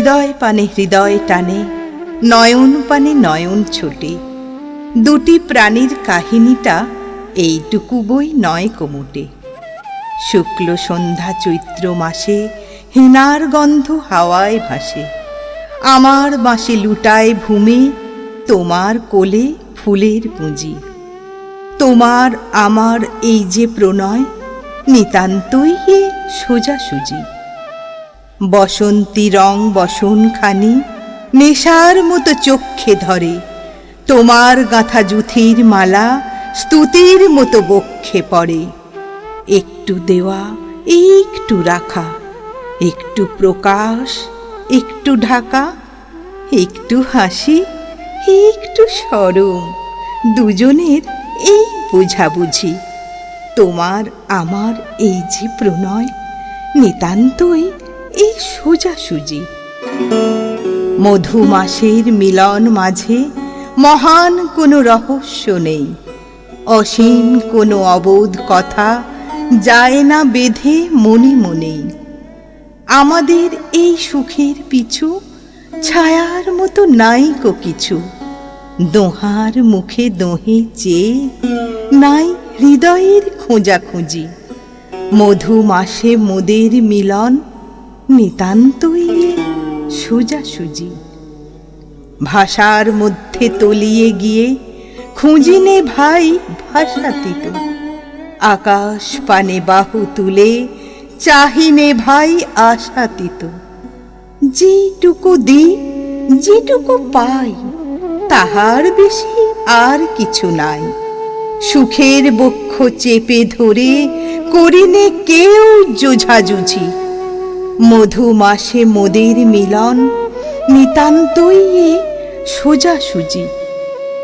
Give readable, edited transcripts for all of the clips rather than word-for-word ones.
হৃদয় পানে হৃদয় টানে, নয়ন পানে নয়ন ছোটে। দুটি প্রাণীর কাহিনীটা এইটুকু বই নয় কোমোটে। শুক্ল সন্ধ্যা চৈত্র মাসে হেনার গন্ধ হাওয়ায় ভাসে। আমার বাঁশি লুটায় ভূমি, তোমার কোলে ফুলের পুঁজি। তোমার আমার এই যে প্রণয়, নিতান্তই এ সোজাসুজি। বসন্তী রং বসনখানি নেশার মতো চক্ষে ধরে। তোমার গাঁথা জুথির মালা স্তুতির মতো বক্ষে পড়ে। একটু দেওয়া একটু রাখা, একটু প্রকাশ একটু ঢাকা, একটু হাসি একটু সরম, দুজনের এই বোঝাবুঝি। তোমার আমার এই যে প্রণয়, নিতান্তই এই সোজাসুজি। মধুমাসের মিলন মাঝে মহান কোনো রহস্য নেই। অসীম কোনো অবোধ কথা যায় না বেঁধে মনে মনেই। আমাদের এই সুখের পিছু ছায়ার মতো নাইকো কিছু। দোহার মুখে দোহে চেয়ে নাই হৃদয়ের খোঁজাখুঁজি। মধুমাসে মোদের মিলন, নিতান্তই সোজাসুজি। ভাষার মধ্যে তলিয়ে গিয়ে খুঁজিনে ভাই ভাষাতীত। আকাশ পানে বাহু তুলে চাহিনে ভাই আশাতীত। যেটুকু দিই যেটুকু পাই, তাহার বেশি আর কিছু নাই। সুখের বক্ষ চেপে ধরে করিনে কেউ জোঝাজুঝি। মধুমাসে মোদের মিলন, নিতান্তই এ সোজাসুজি।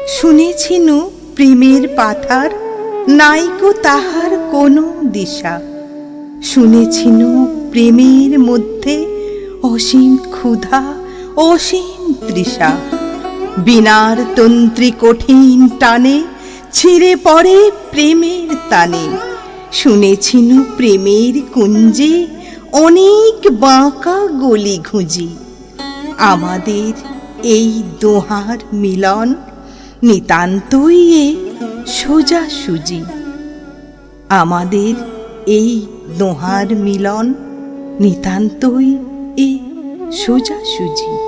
শুনেছিনু প্রেমের পাথার, নাইকো তাহার কোনো দিশা। শুনেছিনু প্রেমের মধ্যে অসীম ক্ষুধা অসীম তৃষা। বীণার তন্ত্রী কঠিন টানে ছিঁড়ে পড়ে প্রেমের তানে। শুনেছিনু প্রেমের কুঞ্জে অনেক বাঁকা গলি ঘুঁজি। আমাদের এই দোহার মিলন, নিতান্তই এ সোজাসুজি। আমাদের এই দোহার মিলন, নিতান্তই এ সোজাসুজি।